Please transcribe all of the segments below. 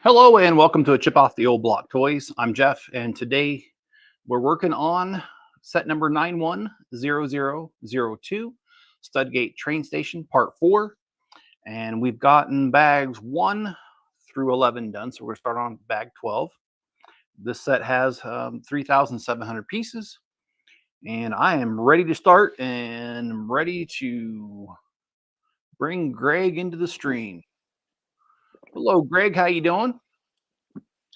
Hello and welcome to a chip off the old block toys. I'm Jeff, and today we're working on set number 910002, Studgate Train Station Part 4. And we've gotten bags 1 through 11 done, so we're going to start on bag 12. This set has 3,700 pieces, and I am ready to start and I'm ready to bring Greg into the stream. Hello, Greg. How you doing?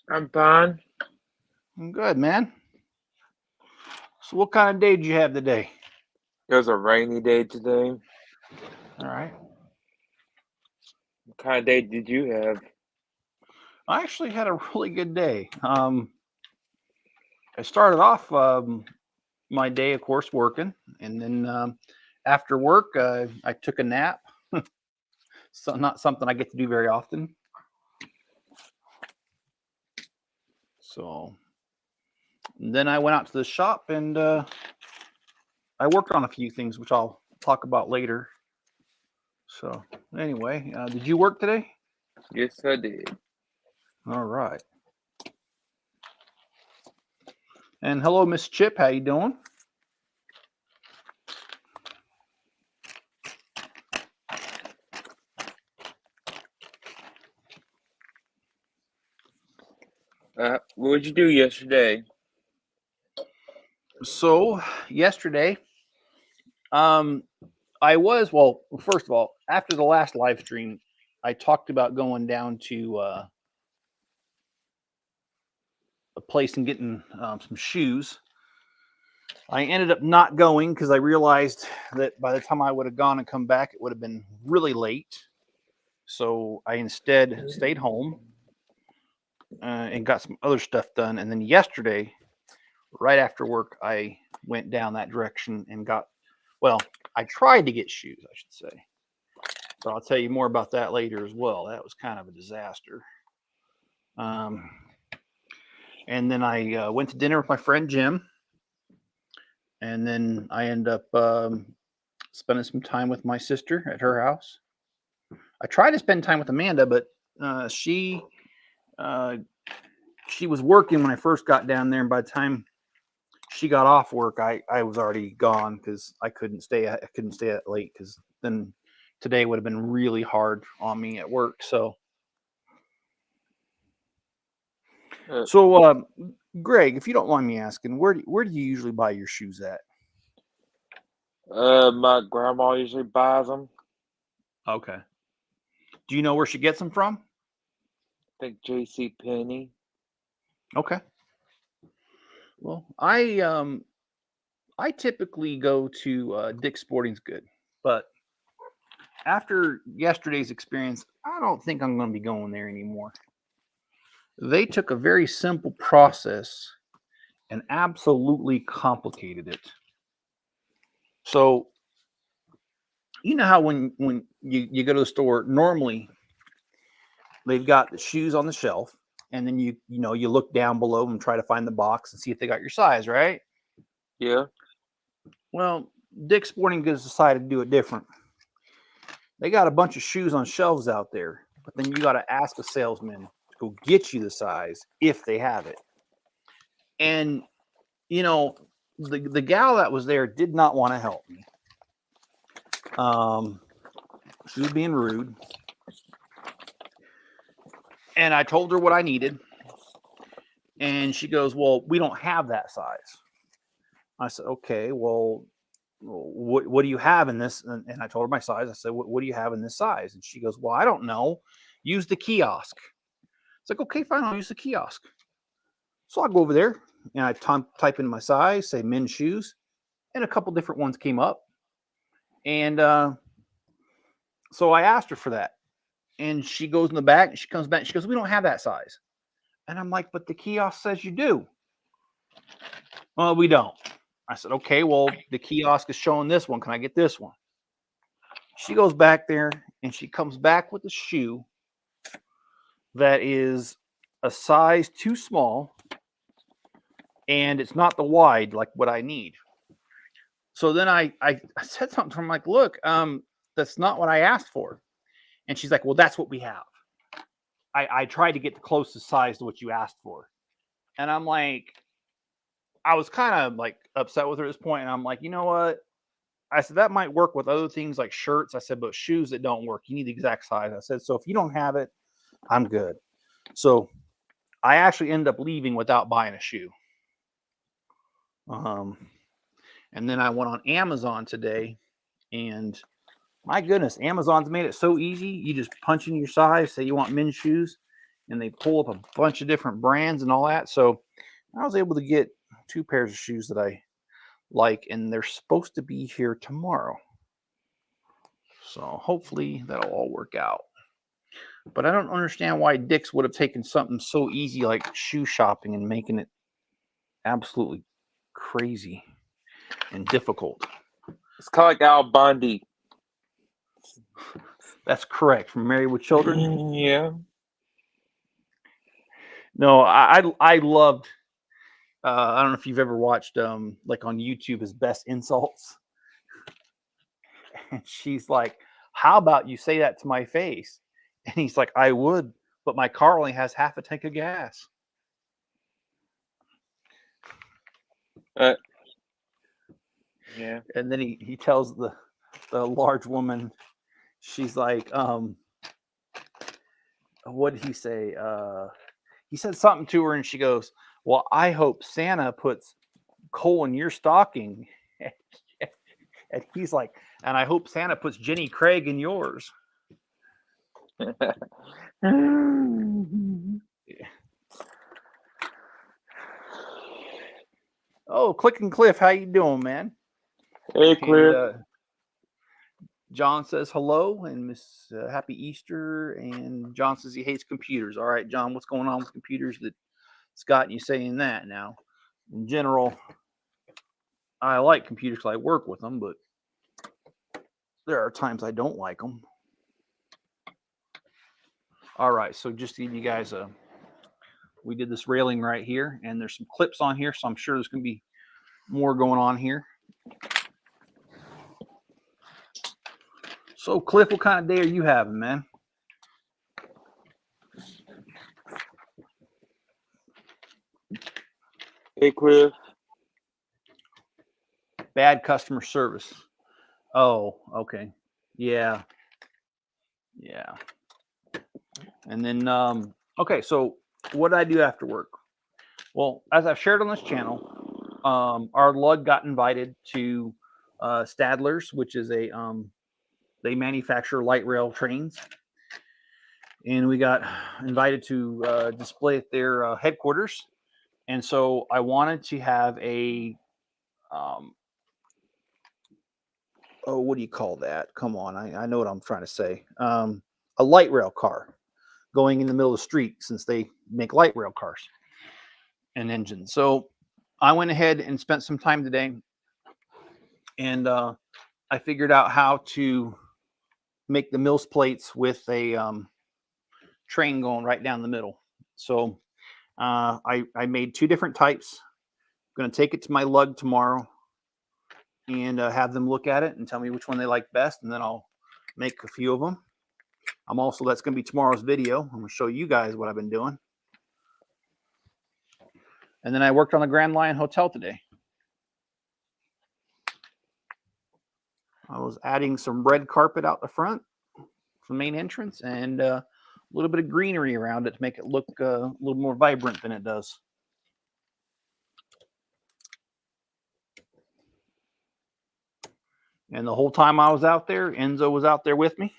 I'm fine. I'm good, man. So what kind of day did you have today? It was a rainy day today. All right. What kind of day did you have? I actually had a really good day. I started off my day, of course, working, and then after work, I took a nap. So not something I get to do very often. So then I went out to the shop and I worked on a few things, which I'll talk about later. So anyway, did you work today? Yes, I did. All right. And hello, Miss Chip. How you doing? What did you do yesterday? So yesterday, I was, well, first of all, after the last live stream, I talked about going down to a place and getting some shoes. I ended up not going because I realized that by the time I would have gone and come back, it would have been really late. So I instead stayed home and got some other stuff done. And then yesterday, right after work, I went down that direction and got, well, I tried to get shoes, I should say. So I'll tell you more about that later as well. That was kind of a disaster. And then I went to dinner with my friend Jim. And then I ended up spending some time with my sister at her house. I tried to spend time with Amanda, but she was working when I first got down there. And by the time she got off work, I was already gone because I couldn't stay that late because then today would have been really hard on me at work. So Greg, if you don't mind me asking, where do you usually buy your shoes at? My grandma usually buys them. Okay. Do you know where she gets them from? I think J.C. Penney. Okay. Well, I typically go to Dick's Sporting's Good, but after yesterday's experience, I don't think I'm going to be going there anymore. They took a very simple process and absolutely complicated it. So, you know how when you go to the store, normally they've got the shoes on the shelf, and then you look down below and try to find the box and see if they got your size, right? Yeah. Well, Dick's Sporting Goods decided to do it different. They got a bunch of shoes on shelves out there, but then you got to ask a salesman to go get you the size if they have it. And the gal that was there did not want to help me. She was being rude, and I told her what I needed, and she goes, "Well, we don't have that size." I said, "Okay, well, what do you have in this?" And I told her my size. I said, what do you have in this size? And she goes, "Well, I don't know. Use the kiosk." It's like, okay, fine, I'll use the kiosk. So I go over there and I type in my size, say men's shoes, and a couple different ones came up. And so I asked her for that. And she goes in the back and she comes back and she goes, "We don't have that size." And I'm like, "But the kiosk says you do." "Well, we don't." I said, "Okay, well, the kiosk is showing this one. Can I get this one?" She goes back there and she comes back with a shoe that is a size too small, and it's not the wide like what I need. So then I said something to her. I'm like, "Look, that's not what I asked for." And she's like, "Well, that's what we have." I tried to get the closest size to what you asked for. And I'm like, I was kind of like upset with her at this point. And I'm like, you know what? I said, that might work with other things like shirts. I said, but shoes that don't work, you need the exact size. I said, so if you don't have it, I'm good. So I actually ended up leaving without buying a shoe. And then I went on Amazon today, and my goodness, Amazon's made it so easy. You just punch in your size, say you want men's shoes, and they pull up a bunch of different brands and all that. So I was able to get 2 pairs of shoes that I like, and they're supposed to be here tomorrow. So hopefully that'll all work out. But I don't understand why Dick's would have taken something so easy like shoe shopping and making it absolutely crazy and difficult. It's kind of like Al Bundy. That's correct. From Married with Children. Yeah. No, I loved. I don't know if you've ever watched like on YouTube his best insults. And she's like, "How about you say that to my face?" And he's like, "I would, but my car only has half a tank of gas." Yeah. And then he tells the large woman, she's like, what did he say? He said something to her, and she goes, "Well, I hope Santa puts coal in your stocking." And he's like, "And I hope Santa puts Jenny Craig in yours." Oh, Click and Cliff, how you doing, man? Hey, Cliff. And, John says hello, and Miss Happy Easter. And John says he hates computers. All right, John, what's going on with computers that's got you saying that now? In general, I like computers because I work with them, but there are times I don't like them. All right, so just to give you guys we did this railing right here, and there's some clips on here, so I'm sure there's going to be more going on here. So, Cliff, what kind of day are you having, man? Hey, Cliff. Bad customer service. Oh, okay. Yeah. Yeah. And then, okay, so what did I do after work? Well, as I've shared on this channel, our lug got invited to Stadler's, which is a, they manufacture light rail trains. And we got invited to display at their headquarters. And so I wanted to have a, oh, what do you call that? Come on, I know what I'm trying to say. A light rail car going in the middle of the street, since they make light rail cars and engines. So I went ahead and spent some time today, and I figured out how to make the Mills plates with a train going right down the middle. So I made 2 different types. I'm going to take it to my lug tomorrow and have them look at it and tell me which one they like best, and then I'll make a few of them. That's going to be tomorrow's video. I'm going to show you guys what I've been doing. And then I worked on the Grand Lion Hotel today. I was adding some red carpet out the front from the main entrance, and a little bit of greenery around it to make it look a little more vibrant than it does. And the whole time I was out there, Enzo was out there with me.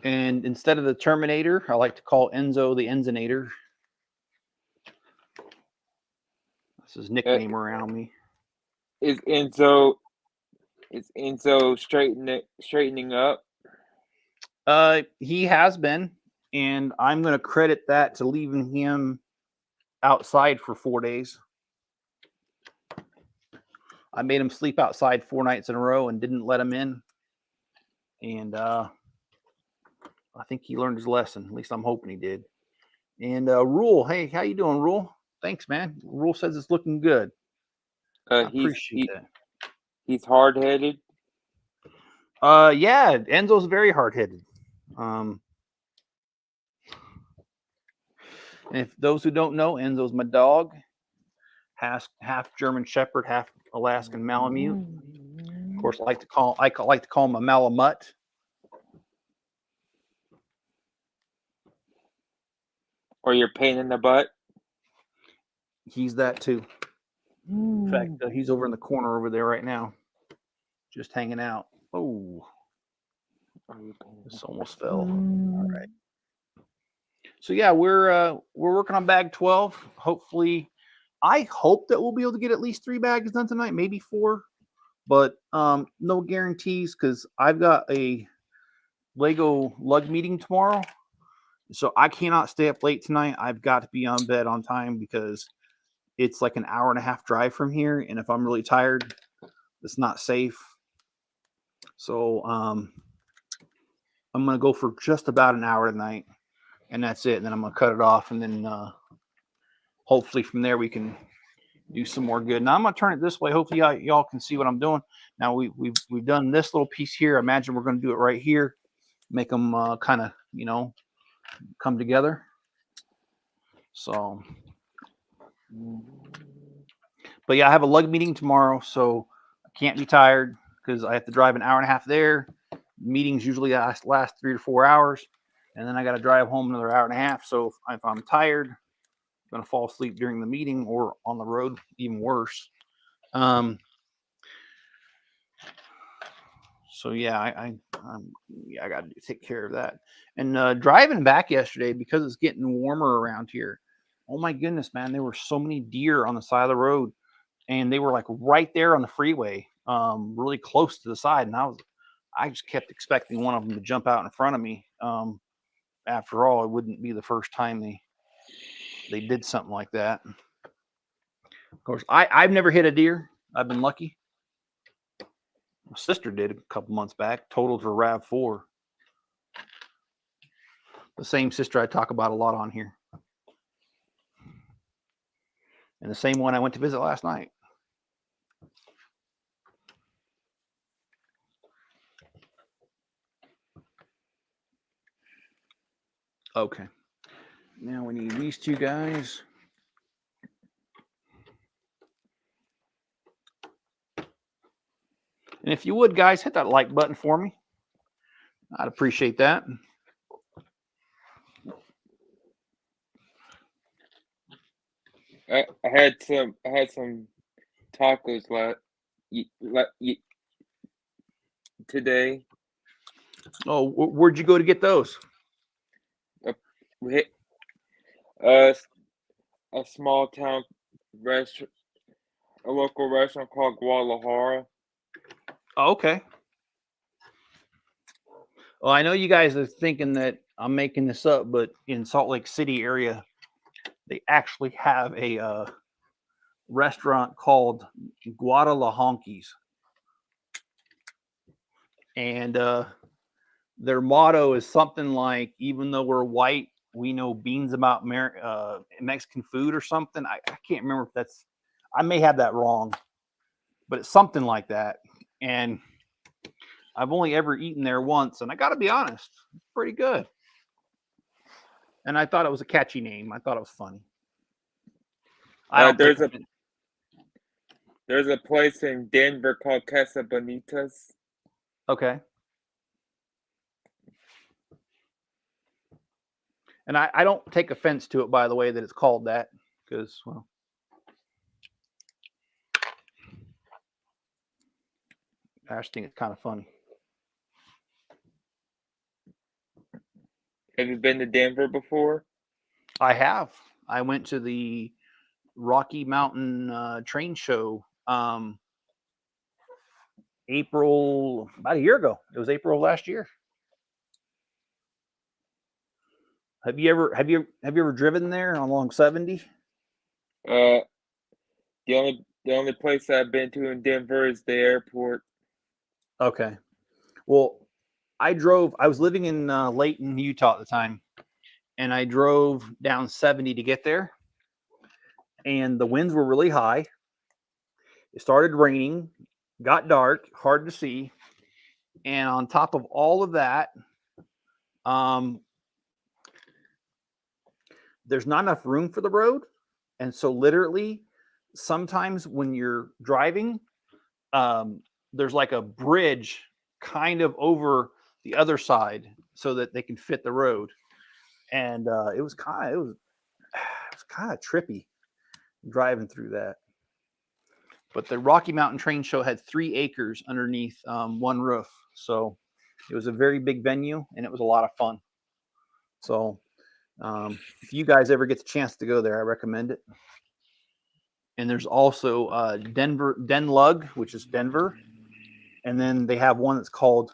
And instead of the Terminator, I like to call Enzo the Enzinator. That's his nickname around me. Is Enzo straightening up? He has been, and I'm going to credit that to leaving him outside for 4 days. I made him sleep outside 4 nights in a row and didn't let him in. And I think he learned his lesson. At least I'm hoping he did. And Rule, hey, how you doing, Rule? Thanks, man. Rule says it's looking good. I He's appreciate that. he's hard headed. Yeah, Enzo's very hard-headed. And if those who don't know, Enzo's my dog. Half German Shepherd, half Alaskan Malamute. Of course, I like to call him a Malamute. Or your pain in the butt. He's that too. In fact, he's over in the corner over there right now, just hanging out. Oh, this almost fell. All right. So yeah, we're working on bag 12. Hopefully, I hope that we'll be able to get at least 3 bags done tonight, maybe 4, but no guarantees because I've got a Lego lug meeting tomorrow, so I cannot stay up late tonight. I've got to be on bed on time because it's like an hour and a half drive from here, and if I'm really tired, it's not safe. So I'm gonna go for just about an hour tonight, and that's it. And then I'm gonna cut it off, and then hopefully from there we can do some more good. Now I'm gonna turn it this way. Hopefully y'all can see what I'm doing. Now we've done this little piece here. I imagine we're gonna do it right here, make them kind of come together. So, but yeah, I have a lug meeting tomorrow, so I can't be tired because I have to drive an hour and a half there. Meetings usually last 3 to 4 hours, and then I got to drive home another hour and a half. So if I'm tired, I'm gonna fall asleep during the meeting or on the road, even worse. So yeah, I got to take care of that. And driving back yesterday because it's getting warmer around here. Oh my goodness, man! There were so many deer on the side of the road, and they were like right there on the freeway, really close to the side. And I just kept expecting one of them to jump out in front of me. After all, it wouldn't be the first time they did something like that. Of course, I've never hit a deer. I've been lucky. My sister did a couple months back, totaled her RAV4. The same sister I talk about a lot on here. And the same one I went to visit last night. Okay. Now we need these 2 guys. And if you would, guys, hit that like button for me. I'd appreciate that. I had some tacos today. Oh, where'd you go to get those? We hit a small town restaurant, a local restaurant called Guadalajara. Oh, okay. Well, I know you guys are thinking that I'm making this up, but in Salt Lake City area, they actually have a restaurant called Guadalajara. And their motto is something like, even though we're white, we know beans about Mexican food or something. I can't remember if that's, I may have that wrong, but it's something like that. And I've only ever eaten there once, and I got to be honest, it's pretty good. And I thought it was a catchy name. I thought it was funny. There's a place in Denver called Casa Bonitas. Okay. And I don't take offense to it, by the way, that it's called that, because, well, I just think it's kind of funny. Have you been to Denver before? I have. I went to the Rocky Mountain train show April, about a year ago. It was April of last year. Have you ever driven there along 70? The only place I've been to in Denver is the airport. Okay. Well, I was living in Layton, Utah at the time, and I drove down 70 to get there. And the winds were really high. It started raining, got dark, hard to see, and on top of all of that, there's not enough room for the road, and so literally, sometimes when you're driving, there's like a bridge kind of over the other side so that they can fit the road, and it was kind of trippy driving through that. But the Rocky Mountain Train Show had 3 acres underneath one roof, so it was a very big venue, and it was a lot of fun. So if you guys ever get the chance to go there, I recommend it. And there's also Denlug, which is Denver, and then they have one that's called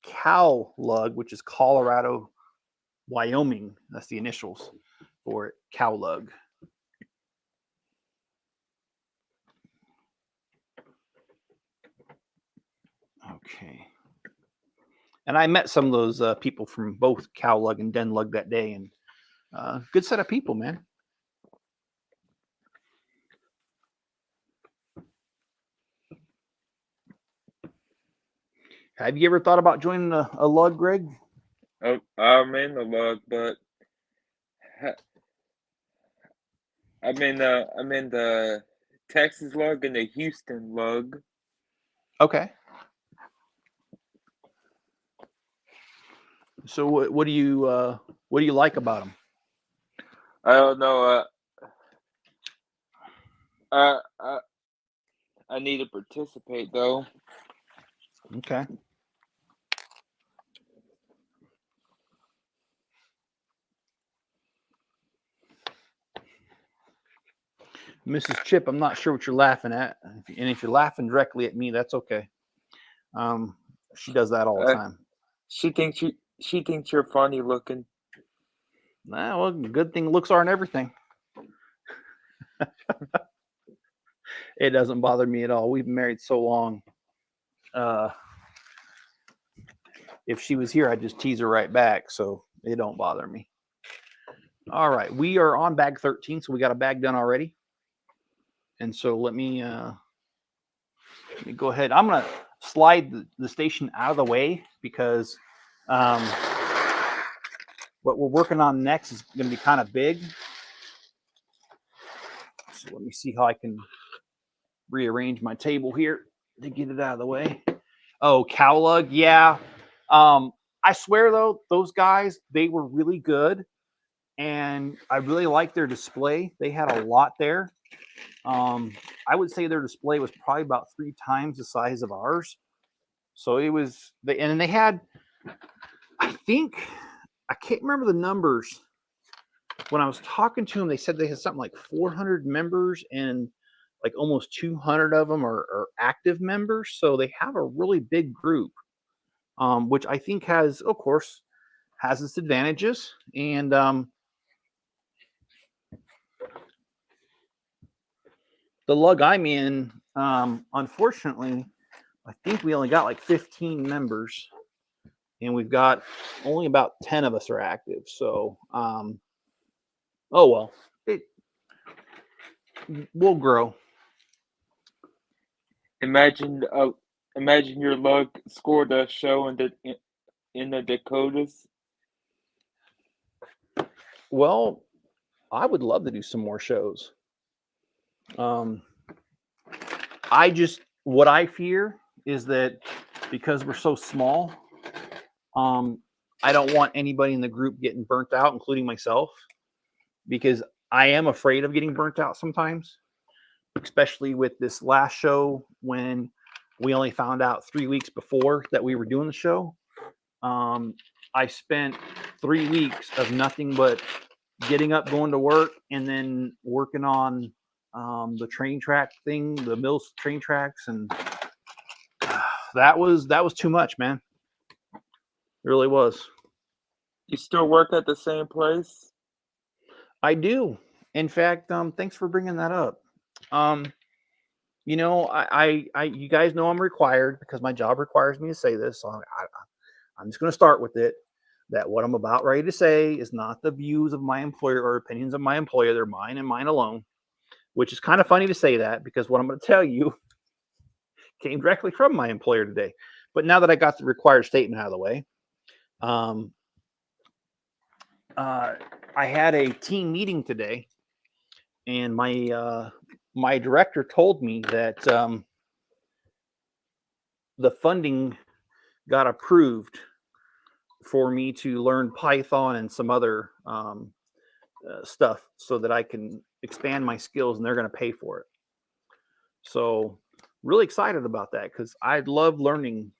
Cowlug, which is Colorado, Wyoming. That's the initials for it, Cowlug. Okay. And I met some of those people from both Cowlug and Denlug that day, and good set of people, man. Have you ever thought about joining a lug, Greg? Oh, I'm in the lug, but I'm in the Texas lug and the Houston lug. Okay. So what do you like about them? I don't know. I need to participate though. Okay. Mrs. Chip, I'm not sure what you're laughing at, and if you're laughing directly at me, that's okay. She does that all the time. She thinks you're funny looking. Nah, well, good thing looks aren't everything. It doesn't bother me at all. We've been married so long. If she was here, I'd just tease her right back, so it don't bother me. All right, we are on bag 13, so we got a bag done already. And so let me go ahead. I'm gonna slide the station out of the way because what we're working on next is going to be kind of big. So let me see how I can rearrange my table here to get it out of the way. Oh, Cowlug, yeah. I swear though, those guys, they were really good, and I really liked their display. They had a lot there. I would say their display was probably about 3 times the size of ours. So it was, and they had, I can't remember the numbers. When I was talking to them, they said they had something like 400 members, and like almost 200 of them are active members. So they have a really big group, which I think has, of course, has its advantages. And the lug I'm in, unfortunately, I think we only got like 15 members, and we've got only about 10 of us are active. So, oh well, we'll grow. Imagine your lug scored a show in the Dakotas. Well, I would love to do some more shows. What I fear is that because we're so small, I don't want anybody in the group getting burnt out, including myself, because I am afraid of getting burnt out sometimes, especially with this last show when we only found out 3 weeks before that we were doing the show. I spent 3 weeks of nothing but getting up, going to work, and then working on the train track thing, the Mills train tracks, and that was too much, man. It really was. You still work at the same place? I do. In fact, thanks for bringing that up. You know, you guys know I'm required because my job requires me to say this. So I'm just going to start with it. That what I'm about ready to say is not the views of my employer or opinions of my employer. They're mine and mine alone, which is kind of funny to say that because what I'm going to tell you came directly from my employer today. But now that I got the required statement out of the way, I had a team meeting today, and my director told me that the funding got approved for me to learn Python and some other stuff so that I can expand my skills, and they're going to pay for it. So really excited about that because I love learning,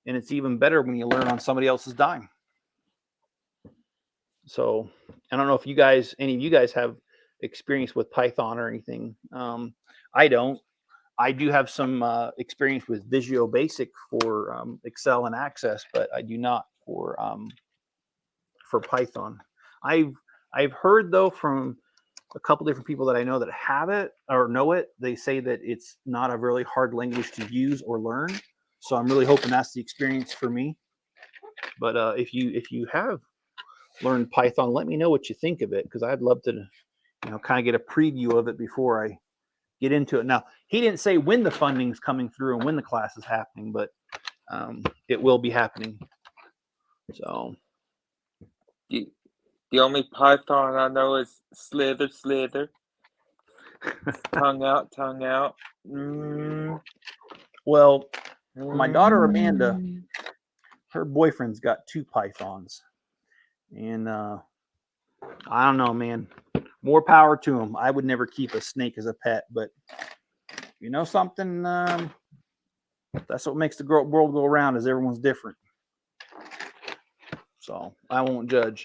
and it's even better when you learn on somebody else's dime. So I don't know if any of you guys have experience with Python or anything. I don't. I do have some experience with Visio Basic for Excel and Access, but I do not for Python. I've heard though from a couple different people that I know that have it or know it. They say that it's not a really hard language to use or learn. So I'm really hoping that's the experience for me. But if you have learned Python, let me know what you think of it, because I'd love to, kind of get a preview of it before I get into it. Now, he didn't say when the funding's coming through and when the class is happening, but it will be happening. So The only Python I know is slither, slither. Tongue out, tongue out. Well, my daughter Amanda, her boyfriend's got 2 pythons, and I don't know, man. More power to him. I would never keep a snake as a pet, but you know something? That's what makes the world go around, is everyone's different. So I won't judge.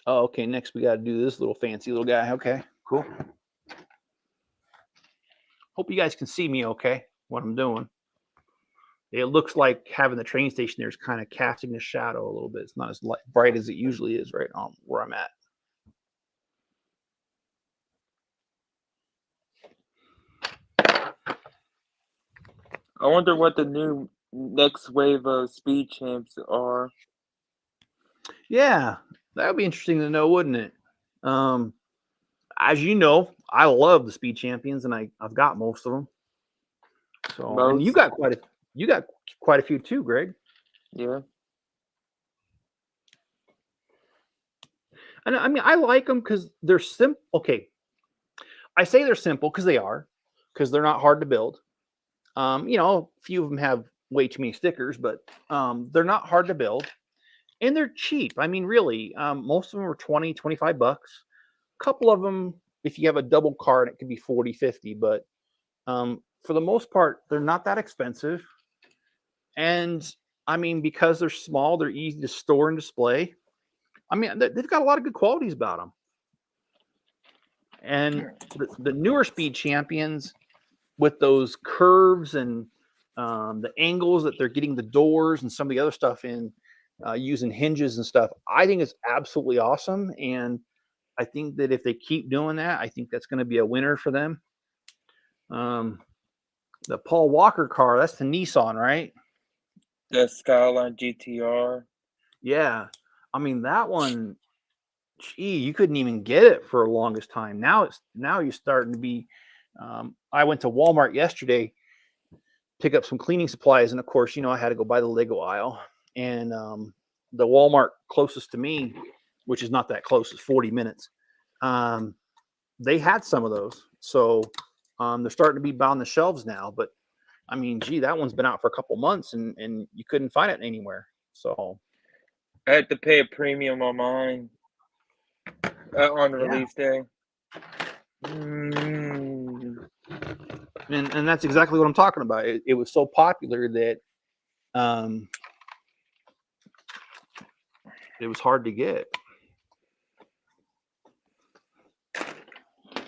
Oh, okay. Next, we got to do this little fancy little guy. Okay, cool. Hope you guys can see me okay, what I'm doing. It looks like having the train station there is kind of casting the shadow a little bit. It's not as bright as it usually is right on where I'm at. I wonder what the new next wave of speed champs are. Yeah, that would be interesting to know, wouldn't it? As you know, I love the speed champions, and I've got most of them. So, and you got quite a few too, Greg. Yeah. And I mean, I like them because they're simple. Okay, I say they're simple because they are, because they're not hard to build. A few of them have way too many stickers, but they're not hard to build, and they're cheap. I mean, really, most of them are $20, $25. A couple of them, if you have a double card, it could be 40, 50, but for the most part, they're not that expensive. And I mean, because they're small, they're easy to store and display. I mean, they've got a lot of good qualities about them. And the newer speed champions, with those curves and the angles that they're getting the doors and some of the other stuff in, using hinges and stuff, I think it's absolutely awesome. And I think that if they keep doing that, I think that's going to be a winner for them. The Paul Walker car, that's the Nissan, right? The Skyline GTR. Yeah. I mean, that one, gee, you couldn't even get it for the longest time. Now you're starting to be. I went to Walmart yesterday, pick up some cleaning supplies, and of course, I had to go by the Lego aisle. And the Walmart closest to me, which is not that close, is 40 minutes. They had some of those, so they're starting to be on the shelves now. But I mean, gee, that one's been out for a couple months, and you couldn't find it anywhere. So I had to pay a premium on mine on release day. And that's exactly what I'm talking about. It was so popular that it was hard to get.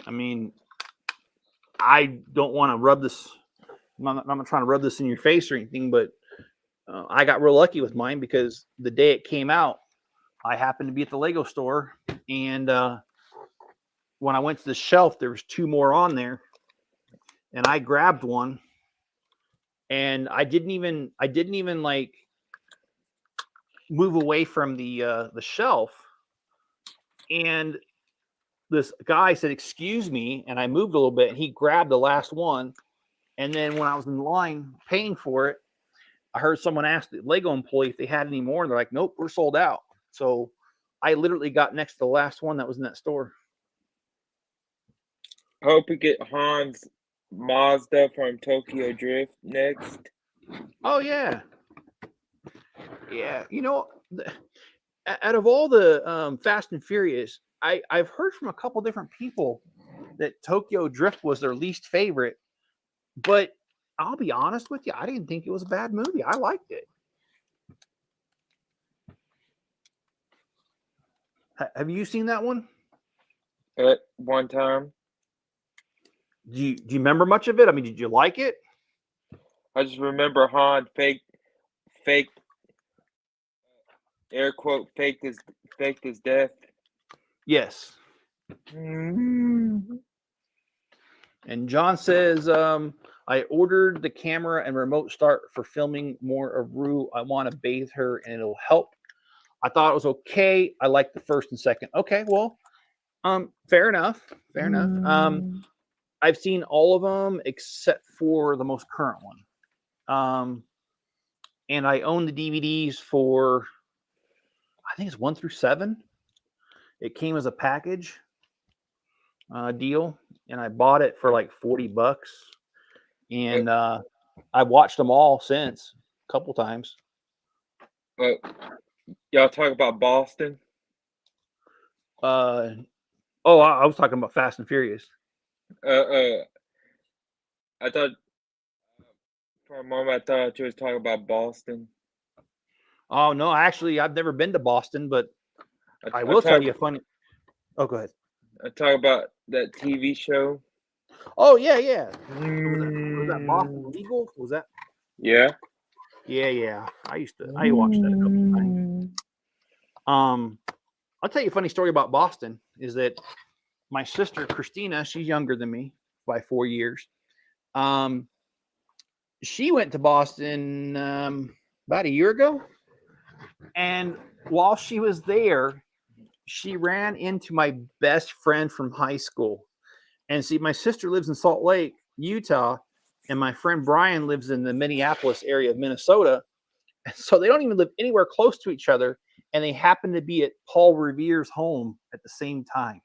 I mean, I don't want to rub this. I'm not trying to rub this in your face or anything, but I got real lucky with mine because the day it came out, I happened to be at the Lego store, and when I went to the shelf, there was 2 more on there, and I grabbed one, and I didn't even like move away from the shelf, and this guy said, "Excuse me," and I moved a little bit, and he grabbed the last one. And then when I was in line paying for it, I heard someone ask the Lego employee if they had any more, and they're like, "Nope, we're sold out." So I literally got next to the last one that was in that store. I hope we get Hans Mazda from Tokyo Drift next. Oh yeah, yeah. You know, out of all the Fast and Furious, I've heard from a couple different people that Tokyo Drift was their least favorite. But I'll be honest with you, I didn't think it was a bad movie. I liked it. Have you seen that one? At one time. Do you remember much of it? I mean, did you like it? I just remember Han fake air quote faked his death. Yes. Mm. And John says, I ordered the camera and remote start for filming more of Rue. I want to bathe her and it'll help. I thought it was okay. I liked the first and second. Okay, well, fair enough. Fair enough. I've seen all of them except for the most current one. And I own the DVDs for, I think it's 1 through 7. It came as a package deal, and I bought it for like $40. And I watched them all since a couple times. Y'all talk about Boston? I was talking about Fast and Furious. I thought for a moment I thought you was talking about Boston. Oh no, actually, I've never been to Boston, but I will tell you a funny. Oh, go ahead. I talk about that TV show. Oh yeah. Was that Boston Legal? Was that? Yeah. Yeah. I watched that a couple times. I'll tell you a funny story about Boston is that my sister Christina, she's younger than me by 4 years. She went to Boston about a year ago, and while she was there, she ran into my best friend from high school. And see, my sister lives in Salt Lake, Utah, and my friend Brian lives in the Minneapolis area of Minnesota. And so they don't even live anywhere close to each other, and they happen to be at Paul Revere's home at the same time.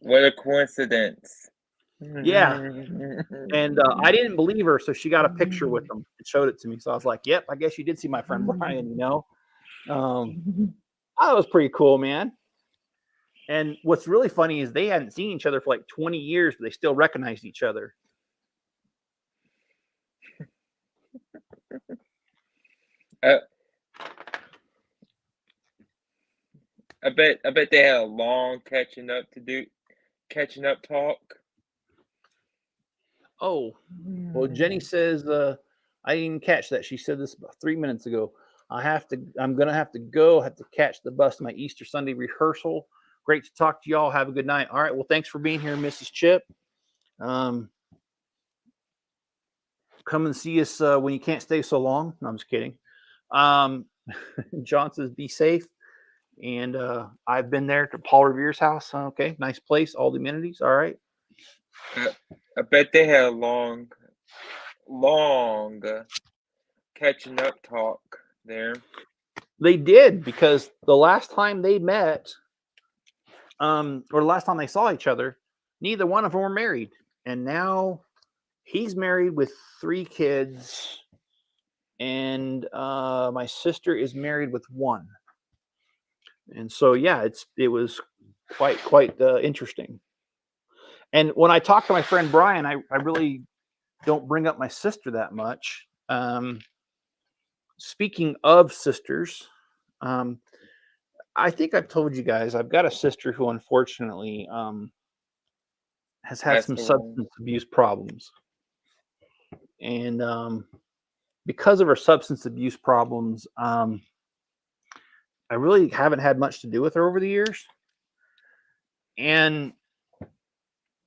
What a coincidence. Yeah. And I didn't believe her, so she got a picture with them and showed it to me. So I was like, yep, I guess you did see my friend Brian, you know. That was pretty cool, man. And what's really funny is they hadn't seen each other for like 20 years, but they still recognized each other. I bet they had a long catching up talk. Oh, well, Jenny says, I didn't catch that. She said this about 3 minutes ago. I'm going to have to go. I have to catch the bus to my Easter Sunday rehearsal. Great to talk to y'all. Have a good night. All right. Well, thanks for being here, Mrs. Chip. Come and see us when you can't stay so long. No, I'm just kidding. John says, be safe. And I've been there to Paul Revere's house. Okay. Nice place. All the amenities. All right. I bet they had a long catching up talk there. They did, because the last time they met, or the last time they saw each other, neither one of them were married. And now he's married with 3 kids, and my sister is married with 1. And so, yeah, it was quite interesting. And when I talk to my friend Brian, I really don't bring up my sister that much. Speaking of sisters, I think I've told you guys I've got a sister who unfortunately has had some substance abuse problems. And because of her substance abuse problems, I really haven't had much to do with her over the years. And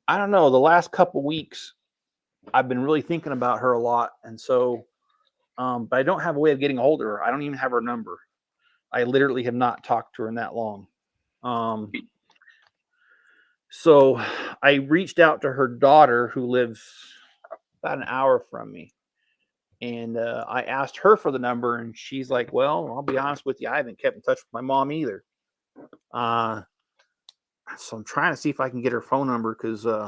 I don't know. The last couple weeks, I've been really thinking about her a lot, and so, but I don't have a way of getting a hold of her. I don't even have her number. I literally have not talked to her in that long. Um, so I reached out to her daughter, who lives about an hour from me, and I asked her for the number, and she's like, "Well, I'll be honest with you, I haven't kept in touch with my mom either." Uh, so I'm trying to see if I can get her phone number because, Or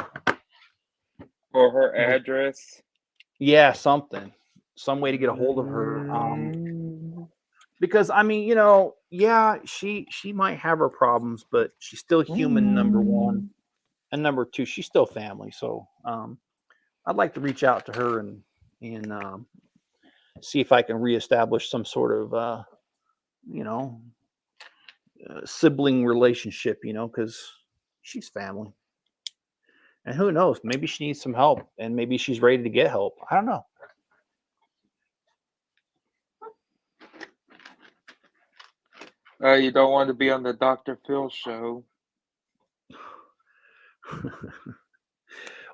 her address. yeah, some way to get a hold of her. Because I mean, yeah, she might have her problems, but she's still human. Number one, and number two, she's still family. So I'd like to reach out to her and see if I can reestablish some sort of you know sibling relationship. Because she's family, and who knows, maybe she needs some help, and maybe she's ready to get help. I don't know. You don't want to be on the Dr. Phil show.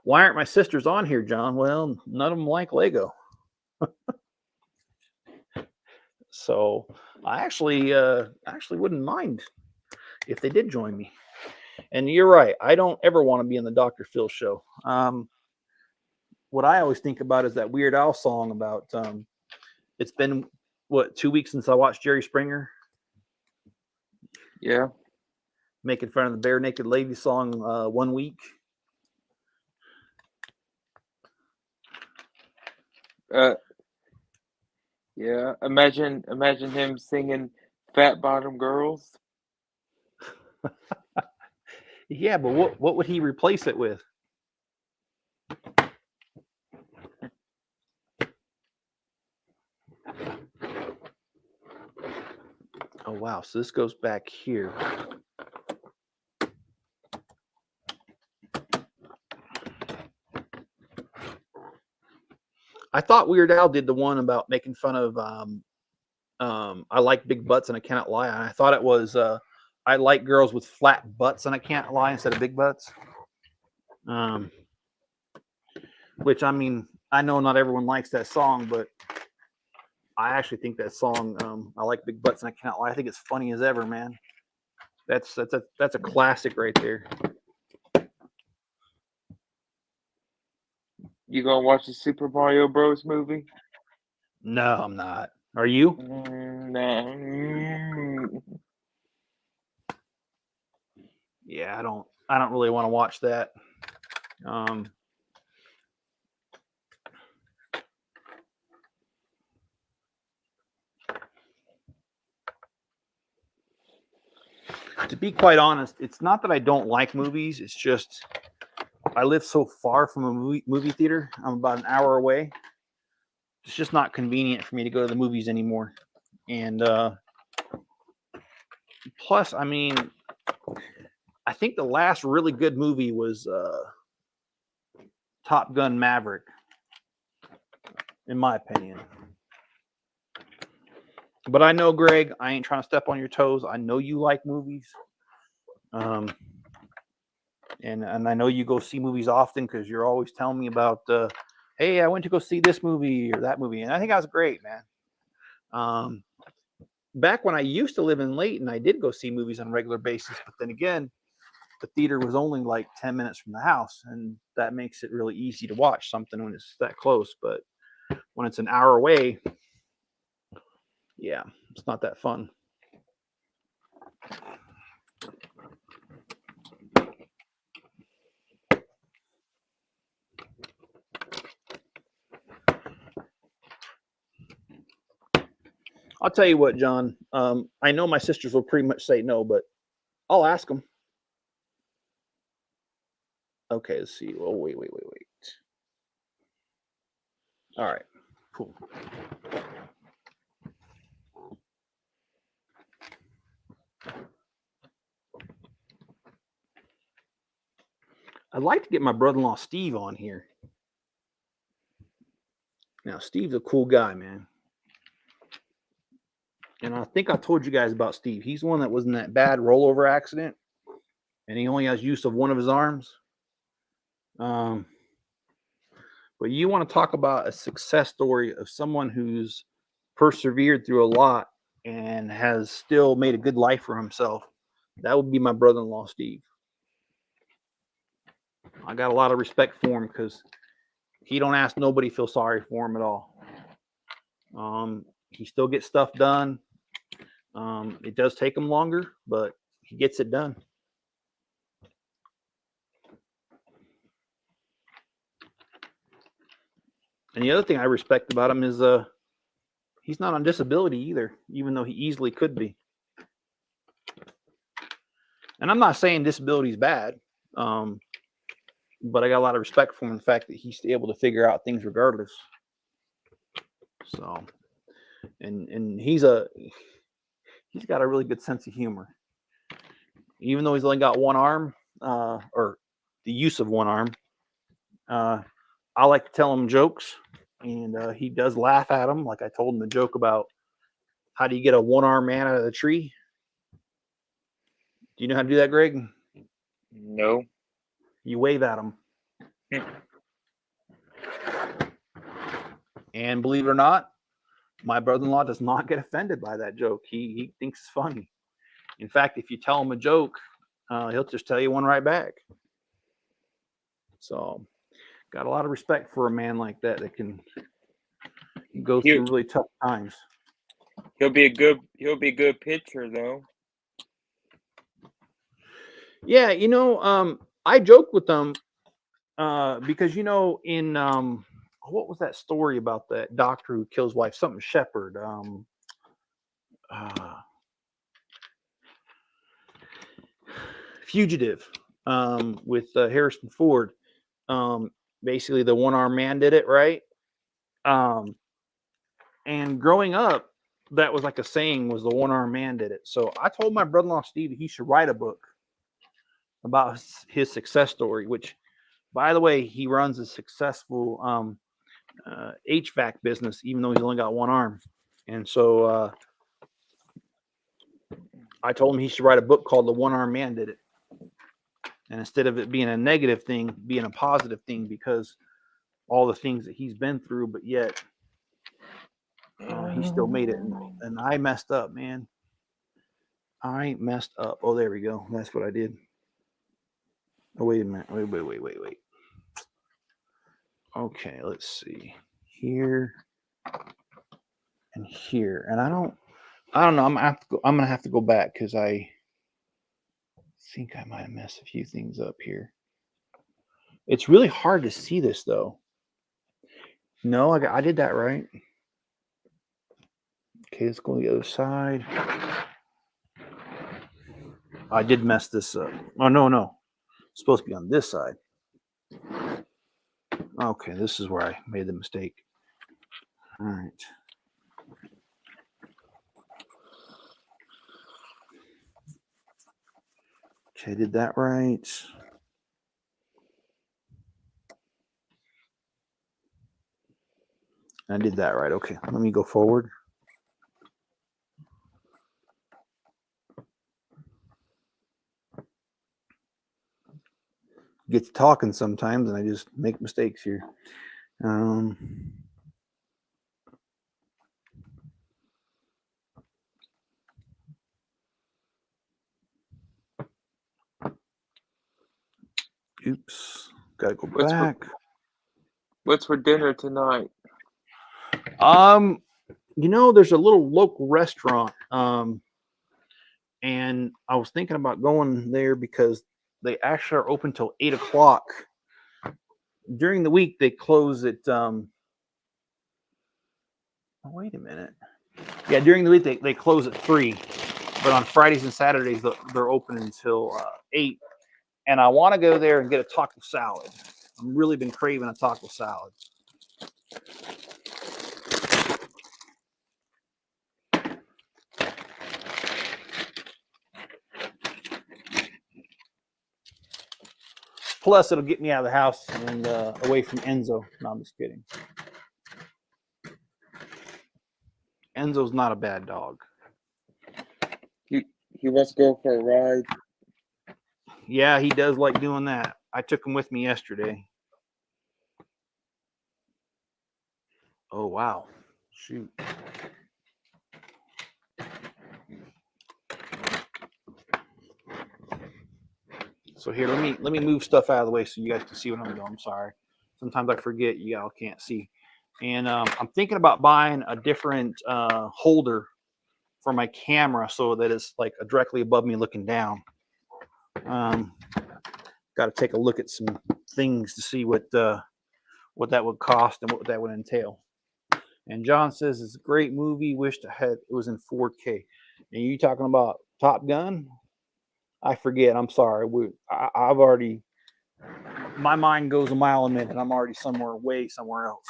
Why aren't my sisters on here, John? Well, none of them like Lego. So I actually wouldn't mind if they did join me. And you're right. I don't ever want to be in the Dr. Phil show. What I always think about is that Weird Al song about it's been 2 weeks since I watched Jerry Springer. Yeah. Making fun of the Bare Naked Lady song 1 week. Yeah. Imagine him singing Fat Bottom Girls. Yeah, but what would he replace it with? Oh wow, so this goes back here. I thought Weird Al did the one about making fun of I like big butts and I cannot lie. And I thought it was I like girls with flat butts and I can't lie instead of big butts. Which I mean, I know not everyone likes that song, but I actually think that song, I like big butts and I cannot lie. I think it's funny as ever, man. That's a classic right there. You gonna watch the Super Mario Bros. Movie? No, I'm not. Are you? Nah. Yeah, I don't really want to watch that. To be quite honest, it's not that I don't like movies. It's just I live so far from a movie theater. I'm about an hour away. It's just not convenient for me to go to the movies anymore. And plus, I mean, I think the last really good movie was Top Gun Maverick, in my opinion. But I know, Greg, I ain't trying to step on your toes. I know you like movies. And I know you go see movies often because you're always telling me about, hey, I went to go see this movie or that movie. And I think that was great, man. Back when I used to live in Layton, I did go see movies on a regular basis. But then again, the theater was only like 10 minutes from the house. And that makes it really easy to watch something when it's that close. But when it's an hour away, yeah, it's not that fun. I'll tell you what, John. I know my sisters will pretty much say no, but I'll ask them. Okay, let's see. Oh, wait. All right, cool. I'd like to get my brother-in-law Steve on here. Now, Steve's a cool guy, man. And I think I told you guys about Steve. He's the one that was in that bad rollover accident, and he only has use of one of his arms. But you want to talk about a success story of someone who's persevered through a lot and has still made a good life for himself. That would be my brother-in-law, Steve. I got a lot of respect for him because he don't ask nobody feel sorry for him at all. He still gets stuff done. It does take him longer, but he gets it done. And the other thing I respect about him is he's not on disability either, even though he easily could be. And I'm not saying disability is bad, but I got a lot of respect for him in the fact that he's able to figure out things regardless. So, and he's got a really good sense of humor. Even though he's only got one arm, or the use of one arm, I like to tell him jokes, and he does laugh at them. Like I told him the joke about how do you get a one-armed man out of the tree? Do you know how to do that, Greg? No. You wave at him. And believe it or not, my brother-in-law does not get offended by that joke. He thinks it's funny. In fact, if you tell him a joke, he'll just tell you one right back. So, got a lot of respect for a man like that can go through really tough times. He'll be a good pitcher though. Yeah, I joke with them because in what was that story about that doctor who kills wife? Something Shepherd. Fugitive with Harrison Ford. Basically, the one-armed man did it, right? And growing up, that was like a saying, was the one-armed man did it. So I told my brother-in-law Steve he should write a book about his success story, which, by the way, he runs a successful HVAC business, even though he's only got one arm. And so I told him he should write a book called The One-Armed Man Did It. And instead of it being a negative thing, being a positive thing, because all the things that he's been through, but yet he still made it. And I messed up, man. I messed up. Oh, there we go. That's what I did. Oh, wait a minute. Wait. Okay, let's see. Here and here. And I don't know. I'm gonna have to go back because I think I might have messed a few things up here. It's really hard to see this though. No, I did that right. Okay, let's go to the other side. I did mess this up. Oh, no. It's supposed to be on this side. Okay, this is where I made the mistake. All right. Okay, I did that right. I did that right. Okay, let me go forward. Get to talking sometimes, and I just make mistakes here. Oops, gotta go back. What's for dinner tonight? There's a little local restaurant, and I was thinking about going there because they actually are open till 8 o'clock. During the week, they close at. Wait a minute. Yeah, during the week they close at 3, but on Fridays and Saturdays they're open until 8. And I want to go there and get a taco salad. I've really been craving a taco salad. Plus, it'll get me out of the house and away from Enzo. No, I'm just kidding. Enzo's not a bad dog. He wants to go for a ride. Yeah, he does like doing that. I took him with me yesterday. Oh wow. Shoot. So here, let me move stuff out of the way so you guys can see what I'm doing. I'm sorry. Sometimes I forget you all can't see. And I'm thinking about buying a different holder for my camera so that it's like directly above me looking down. Got to take a look at some things to see what that would cost and what that would entail. And John says it's a great movie. Wished I had it was in 4K. And you talking about Top Gun? I forget. I'm sorry. I've already my mind goes a mile a minute. I'm already somewhere else.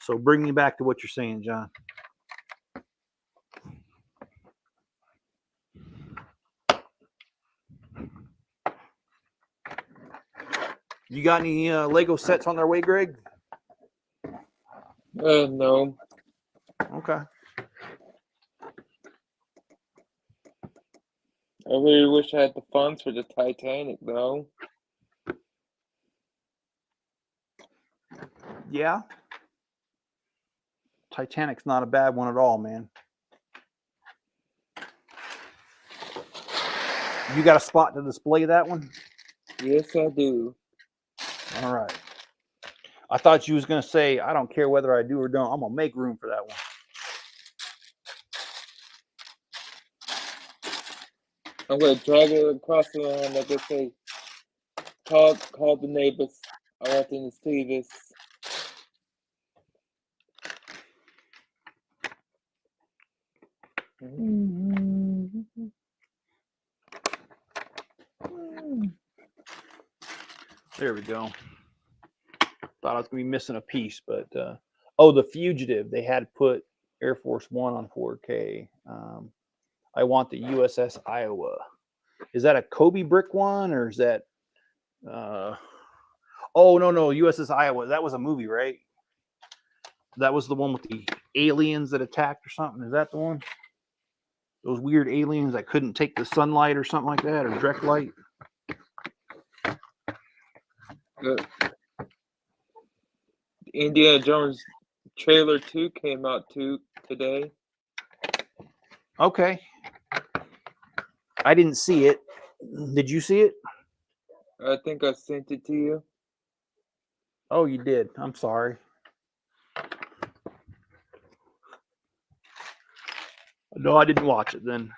So bring me back to what you're saying, John. You got any Lego sets on their way, Greg? No. Okay. I really wish I had the funds for the Titanic, though. Yeah. Titanic's not a bad one at all, man. You got a spot to display that one? Yes, I do. All right. I thought you was going to say, I don't care whether I do or don't. I'm going to make room for that one. I'm gonna drag it across the lawn. Like I say, call the neighbors. I want them to see this. There we go. Thought I was going to be missing a piece, but oh, The Fugitive. They had put Air Force One on 4K. I want the USS Iowa. Is that a Kobe brick one or is that? Oh no, USS Iowa. That was a movie, right? That was the one with the aliens that attacked or something. Is that the one? Those weird aliens that couldn't take the sunlight or something like that, or direct light. The Indiana Jones trailer 2 came out today. Okay. I didn't see it. Did you see it? I think I sent it to you. Oh, you did. I'm sorry. No, I didn't watch it then.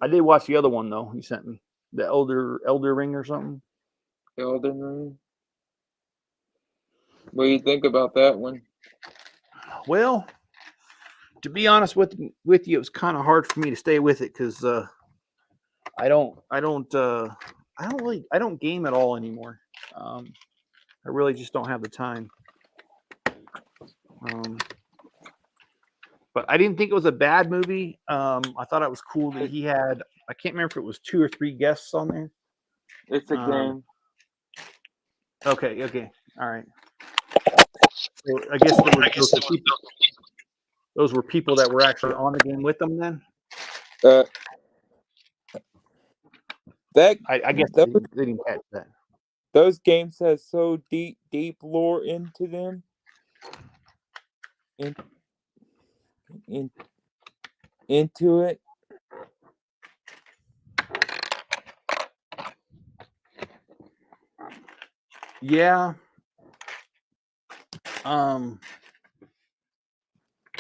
I did watch the other one though. You sent me the Elder Ring or something. Elden Ring. What do you think about that one? Well, to be honest with you, it was kind of hard for me to stay with it because I don't game at all anymore. I really just don't have the time. But I didn't think it was a bad movie. I thought it was cool that he had. I can't remember if it was 2 or 3 guests on there. It's a game. Okay, all right. So I guess those were people that were actually on the game with them. Then I guess they didn't catch that. Those games have so deep lore into them. Into it. Yeah.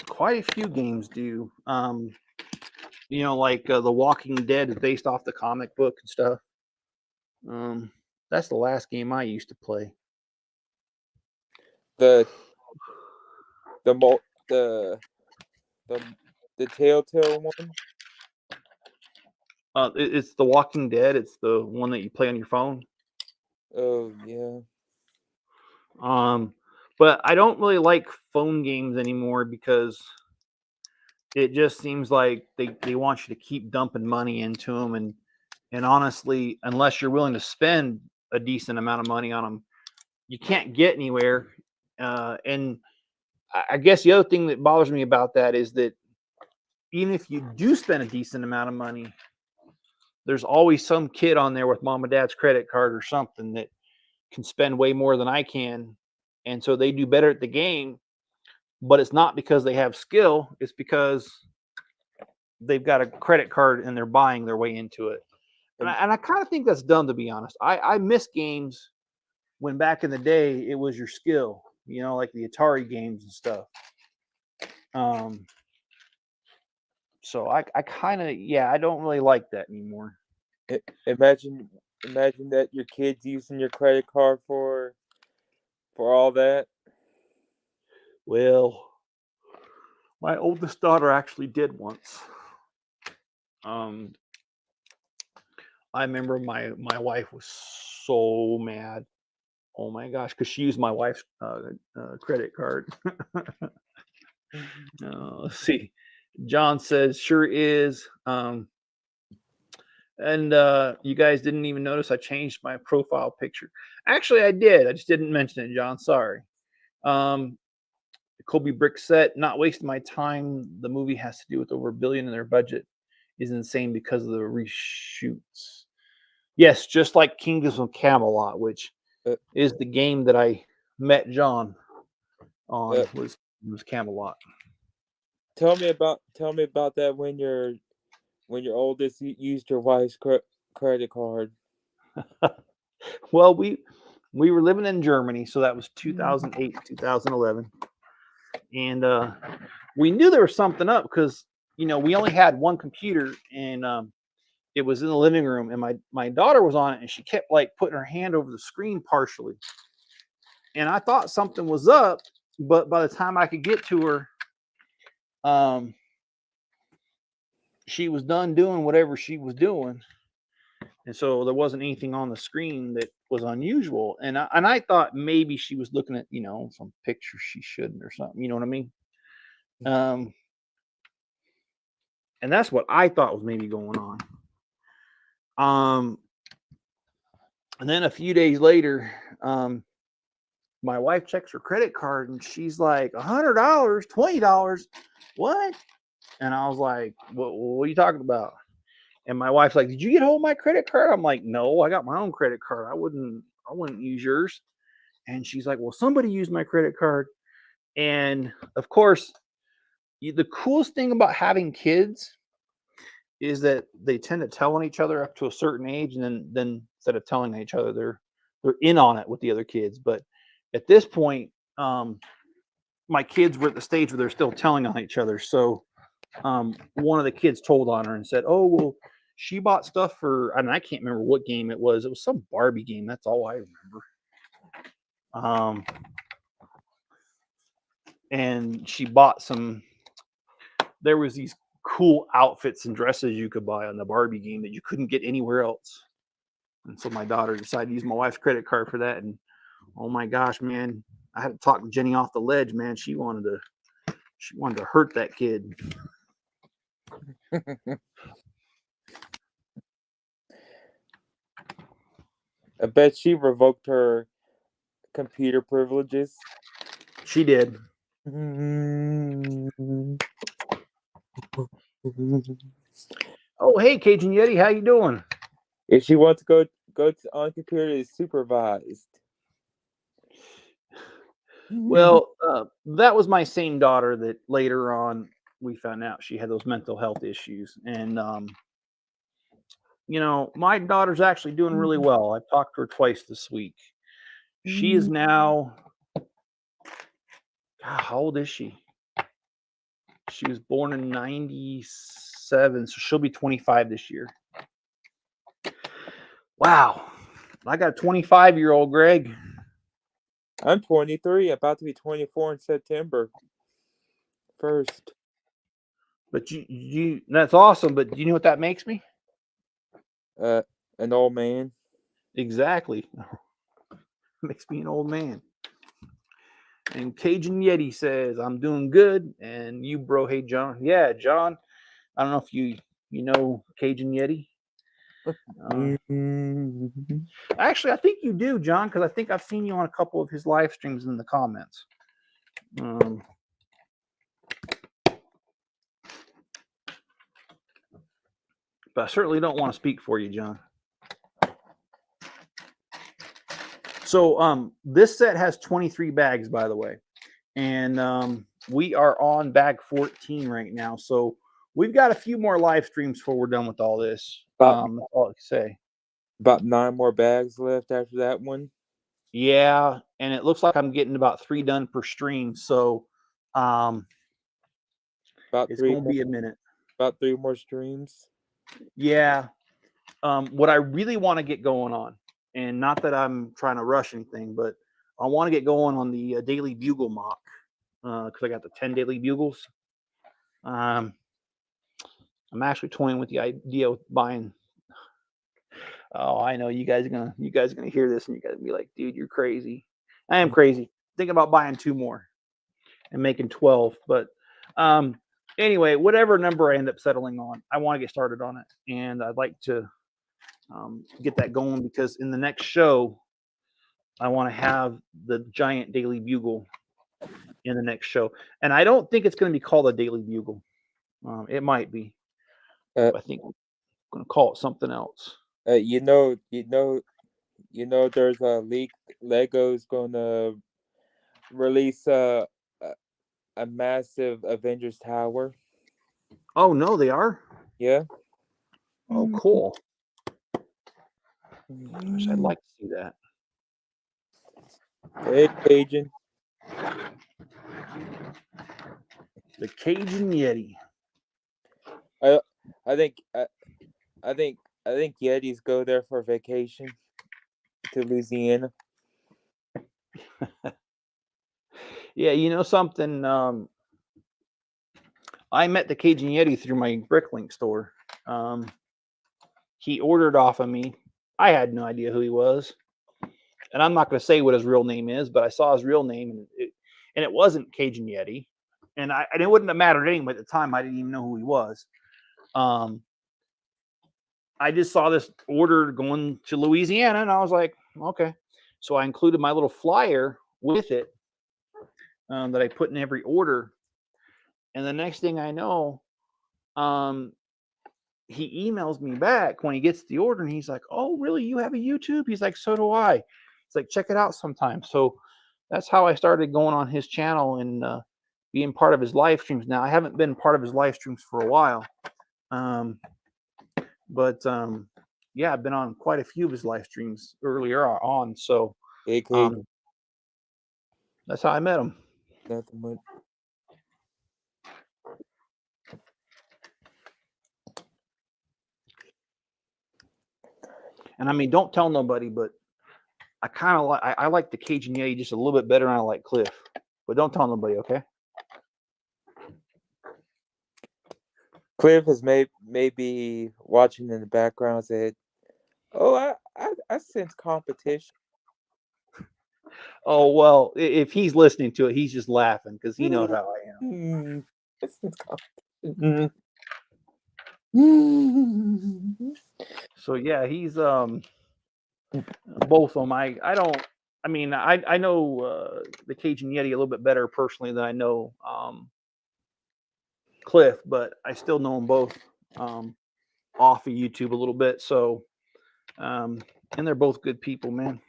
Quite a few games do. Like The Walking Dead is based off the comic book and stuff. That's the last game I used to play. The Telltale one. It's The Walking Dead. It's the one that you play on your phone. Oh yeah. But I don't really like phone games anymore because it just seems like they want you to keep dumping money into them, and honestly, unless you're willing to spend a decent amount of money on them, you can't get anywhere. And I guess the other thing that bothers me about that is that even if you do spend a decent amount of money, there's always some kid on there with mom and dad's credit card or something that can spend way more than I can, and so they do better at the game. But it's not because they have skill; it's because they've got a credit card and they're buying their way into it. And I kind of think that's dumb, to be honest. I miss games when back in the day it was your skill, like the Atari games and stuff. So I kind of, I don't really like that anymore. Imagine that your kids using your credit card for all that. Well, my oldest daughter actually did once. I remember my wife was so mad. Oh my gosh, because she used my wife's credit card. Let's see. John says, sure is. And you guys didn't even notice I changed my profile picture. Actually, I did. I just didn't mention it, John. Sorry. Kobe Brick set, not wasting my time. The movie has to do with over $1 billion in their budget is insane because of the reshoots. Yes, just like Kingdoms of Camelot, which is the game that I met John on, was Camelot. Tell me about that when your oldest used your wife's credit card. Well, we were living in Germany, so that was 2008, 2011, and we knew there was something up because we only had one computer, and it was in the living room, and my daughter was on it, and she kept like putting her hand over the screen partially, and I thought something was up, but by the time I could get to her, she was done doing whatever she was doing. And so there wasn't anything on the screen that was unusual. And I thought maybe she was looking at, some pictures she shouldn't or something. You know what I mean? And that's what I thought was maybe going on. And then a few days later, my wife checks her credit card and she's like, $100, $20. What? And I was like, what are you talking about? And my wife's like, did you get hold of my credit card? I'm like, no, I got my own credit card. I wouldn't use yours. And she's like, well, somebody used my credit card. And of course, the coolest thing about having kids is that they tend to tell on each other up to a certain age. And then instead of telling each other, they're in on it with the other kids. But at this point, my kids were at the stage where they're still telling on each other. So one of the kids told on her and said, oh, well, she bought stuff for, and I can't remember what game it was. It was some Barbie game. That's all I remember. And she bought there was these cool outfits and dresses you could buy on the Barbie game that you couldn't get anywhere else. And so my daughter decided to use my wife's credit card for that. And oh my gosh, man, I had to talk Jenny off the ledge, man. She wanted to hurt that kid. I bet she revoked her computer privileges. She did. Oh, hey, Cajun Yeti, how you doing? If she wants to go on computer, it's supervised. Well, that was my same daughter that later on we found out she had those mental health issues. And, my daughter's actually doing really well. I've talked to her twice this week. She is now, God, how old is she? She was born in 97, so she'll be 25 this year. Wow. I got a 25-year-old, Greg. I'm 23, about to be 24 in September 1st. But you that's awesome, but do you know what that makes me? An old man. Exactly. Makes me an old man. And Cajun Yeti says, I'm doing good. And you, bro, hey, John. Yeah, John. I don't know if you know Cajun Yeti. Actually, I think you do, John, because I think I've seen you on a couple of his live streams in the comments. But I certainly don't want to speak for you, John. So this set has 23 bags, by the way, and we are on bag 14 right now. So we've got a few more live streams before we're done with all this. That's all I can say. About 9 more bags left after that one. Yeah, and it looks like I'm getting about 3 done per stream. So About it's 3 gonna more, be a minute. about 3 more streams. Yeah. What I really want to get going on, and not that I'm trying to rush anything, but I want to get going on the Daily Bugle mock because I got the 10 Daily Bugles. I'm actually toying with the idea of buying. Oh, I know you guys are gonna hear this and you guys be like, dude, you're crazy. I am crazy. Thinking about buying 2 more and making 12. But anyway, whatever number I end up settling on, I want to get started on it, and I'd like to get that going because in the next show, I want to have the giant Daily Bugle in the next show, and I don't think it's going to be called a Daily Bugle. It might be. I think we're going to call it something else. You know, there's a leak. Lego's gonna release a massive Avengers Tower. Oh no, they are. Yeah. Oh, cool. Gosh, I'd like to see that. Hey, Cajun. The Cajun Yeti. I think Yetis go there for vacation to Louisiana. Yeah, you know something. I met the Cajun Yeti through my Bricklink store. He ordered off of me. I had no idea who he was, and I'm not going to say what his real name is, but I saw his real name, and it wasn't Cajun Yeti, and it wouldn't have mattered anyway at the time. I didn't even know who he was. I just saw this order going to Louisiana, and I was like, okay. So I included my little flyer with it that I put in every order, and the next thing I know, he emails me back when he gets the order, and he's like, "Oh, really? You have a YouTube?" He's like, "So do I." He's like, "Check it out sometime." So that's how I started going on his channel and being part of his live streams. Now I haven't been part of his live streams for a while, but yeah, I've been on quite a few of his live streams earlier on. So Hey, Cajun. that's how I met him. Nothing much. And I mean, don't tell nobody, but I kind of like I like the Cajun Yeti just a little bit better than I like Cliff. But don't tell nobody, okay? Cliff is maybe watching in the background. Said, "Oh, I sense competition." Oh well, if he's listening to it, he's just laughing because he knows how I am. I sense competition. So yeah, he's both of them. I mean I know the Cajun Yeti a little bit better personally than I know Cliff, but I still know them both off of YouTube a little bit. So and they're both good people, man.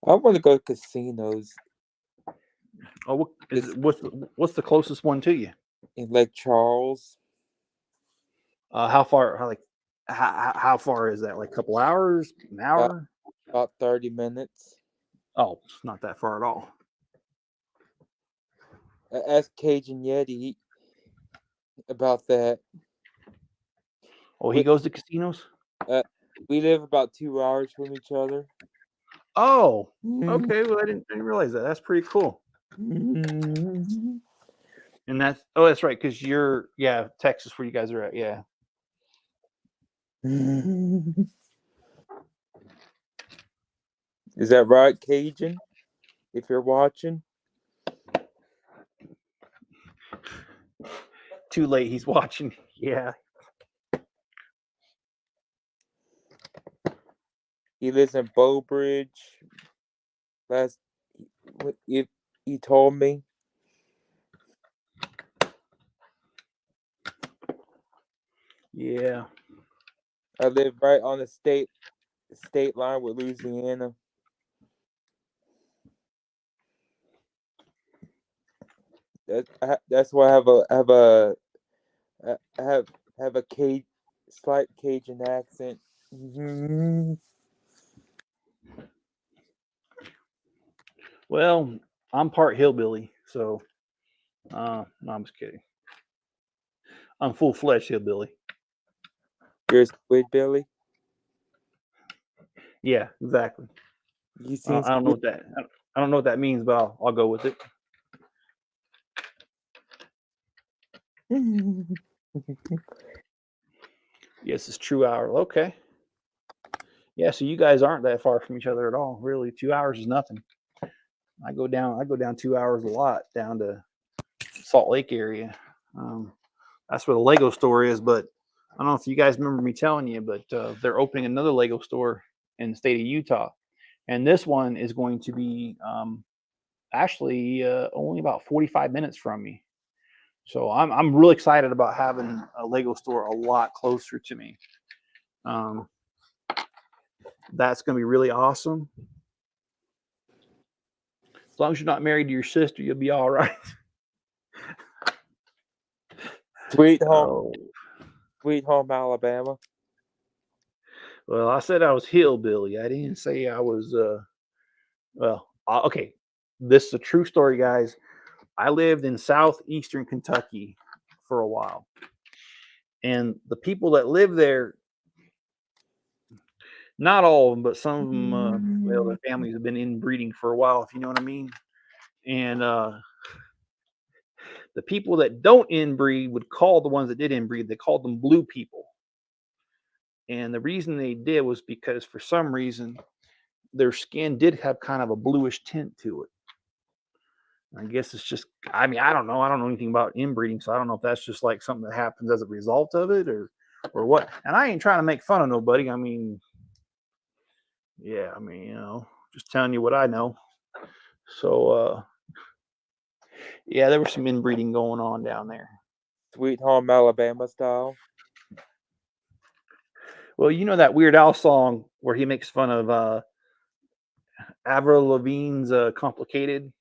I want to go to casinos Oh, what's the closest one to you? in Lake Charles. How far? How far is that? Like a couple hours? An hour? About 30 minutes. Oh, it's not that far at all. Ask Cajun Yeti about that. Oh, he goes to casinos? We live about 2 hours from each other. Oh, okay. Well, I didn't realize that. That's pretty cool. Mm-hmm. And that's right, because you're Texas where you guys are at, yeah. Is that right, Cajun? If you're watching. Too late, he's watching. Yeah. He lives in Beaubridge. He told me. Yeah. I live right on the state state line with Louisiana. That's why I have a slight Cajun accent. Well, I'm part hillbilly, so no, I'm just kidding. I'm full-fledged hillbilly. You're Squid Billy. Yeah, exactly. You I seen don't know what that. I don't know what that means, but I'll go with it. Yes, it's true hour. Okay. Yeah, so you guys aren't that far from each other at all. Really, 2 hours is nothing. I go down 2 hours a lot down to Salt Lake area. That's where the Lego store is. But I don't know if you guys remember me telling you, but they're opening another Lego store in the state of Utah, and this one is going to be actually only about 45 minutes from me. So I'm really excited about having a Lego store a lot closer to me. That's going to be really awesome. As long as you're not married to your sister, you'll be all right. Sweet Home, Oh, Sweet Home, Alabama. well, I said I was hillbilly. I didn't say I was. Okay. This is a true story, guys. I lived in southeastern Kentucky for a while, and the people that live there, not all of them, but some of them, well, their families have been inbreeding for a while, if you know what I mean. And the people that don't inbreed would call the ones that did inbreed, they called them blue people. And the reason they did was because for some reason their skin did have kind of a bluish tint to it. I guess it's just, I mean, I don't know. I don't know anything about inbreeding, so I don't know if that's just like something that happens as a result of it or what. And I ain't trying to make fun of nobody. I mean, yeah, I mean, just telling you what I know. So, yeah, there was some inbreeding going on down there. Sweet Home, Alabama style. Well, you know that Weird Al song where he makes fun of Avril Lavigne's "Complicated"?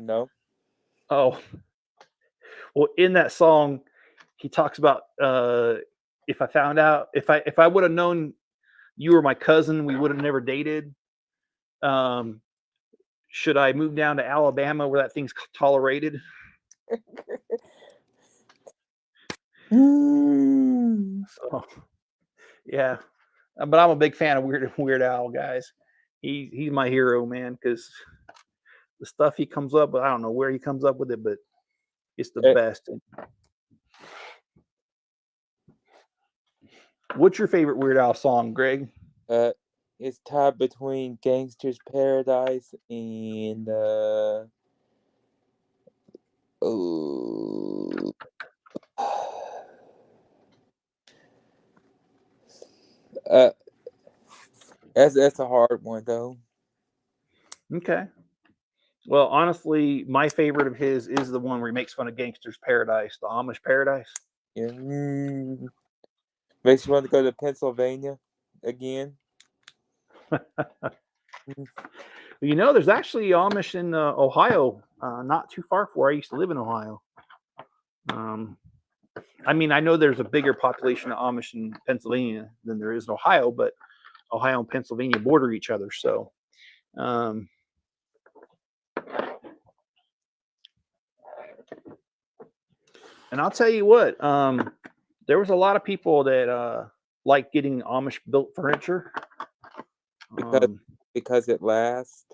No. Oh, well, in that song, he talks about if I found out if I would have known you were my cousin, we would have never dated. Um, should I move down to Alabama where that thing's tolerated? So, yeah, but I'm a big fan of Weird Al, guys. He's my hero, man, because the stuff he comes up with, I don't know where he comes up with it, but it's the best. What's your favorite Weird Al song, Greg? It's tied between Gangster's Paradise and oh, uh, that's a hard one though. Okay. Well, honestly, my favorite of his is the one where he makes fun of Gangster's Paradise, the Amish Paradise. Yeah. Makes you want to go to Pennsylvania again. There's actually Amish in Ohio, not too far from where I used to live in Ohio. I mean, I know there's a bigger population of Amish in Pennsylvania than there is in Ohio, but Ohio and Pennsylvania border each other. So, and I'll tell you what, there was a lot of people that like getting Amish built furniture. Because it lasts.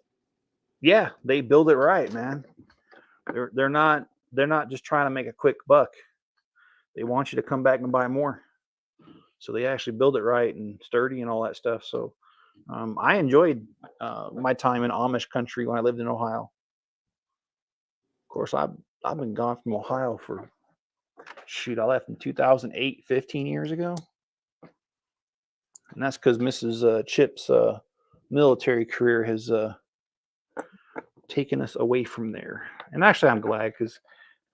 Yeah, they build it right, man. They're not just trying to make a quick buck. They want you to come back and buy more. So they actually build it right and sturdy and all that stuff. So I enjoyed my time in Amish country when I lived in Ohio. Of course, I've been gone from Ohio for I left in 2008, 15 years ago. And that's because Mrs. Chip's military career has taken us away from there. And actually, I'm glad because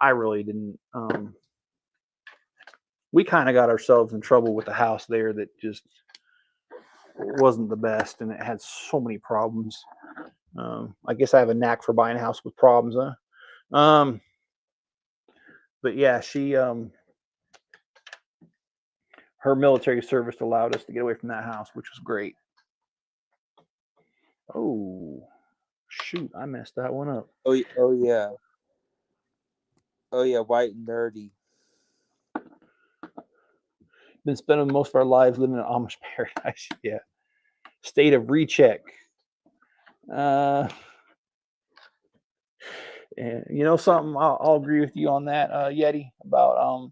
I really didn't. We kind of got ourselves in trouble with the house there that just wasn't the best, and it had so many problems. I guess I have a knack for buying a house with problems, huh? But yeah, she her military service allowed us to get away from that house, which was great. Oh shoot, I messed that one up. Oh yeah. Oh yeah, white and nerdy. Been spending most of our lives living in Amish paradise. Yeah. State of recheck. And you know something, I'll agree with you on that, Yeti, about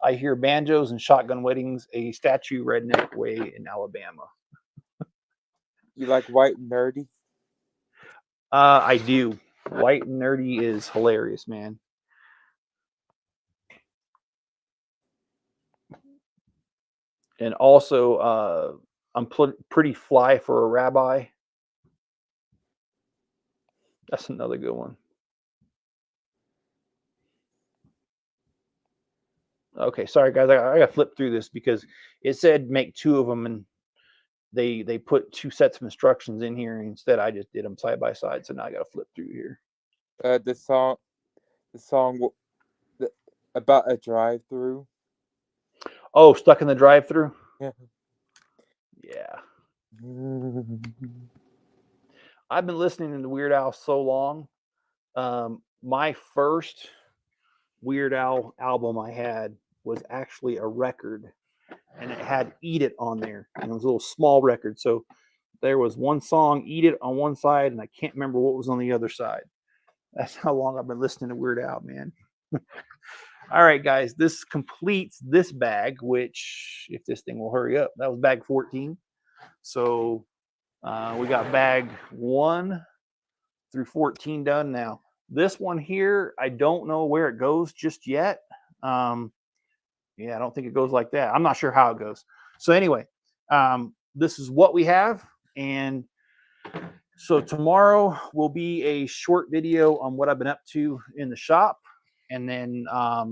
I hear banjos and shotgun weddings a statue redneck way in Alabama. You like white and nerdy? I do. White and nerdy is hilarious, man. And also, I'm pretty fly for a rabbi. That's another good one. Okay, sorry guys, I got to flip through this because it said make 2 of them, and they put 2 sets of instructions in here. Instead, I just did them side by side. So now I got to flip through here. The song about a drive-through. Oh, stuck in the drive-through. Yeah. Yeah. I've been listening to Weird Al so long. My first Weird Al album I had was actually a record, and it had "Eat It" on there, and it was a little small record. So there was one song, "Eat It," on one side, and I can't remember what was on the other side. That's how long I've been listening to Weird Al, man. All right, guys, this completes this bag, which, if this thing will hurry up, that was bag 14. So we got bag 1 through 14 done now. This one here, I don't know where it goes just yet. Yeah, I don't think it goes like that. I'm not sure how it goes. So anyway, this is what we have. And so tomorrow will be a short video on what I've been up to in the shop. And then I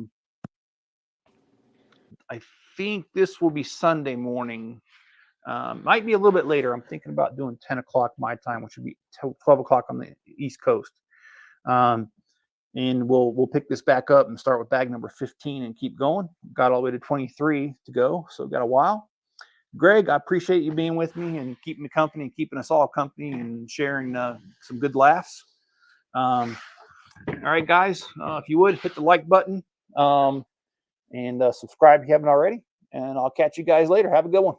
think this will be Sunday morning. Might be a little bit later. I'm thinking about doing 10 o'clock my time, which would be 12 o'clock on the East Coast. And we'll pick this back up and start with bag number 15 and keep going. Got all the way to 23 to go, so got a while. Greg, I appreciate you being with me and keeping me company and keeping us all company and sharing some good laughs. All right, guys, if you would, hit the like button and subscribe if you haven't already. And I'll catch you guys later. Have a good one.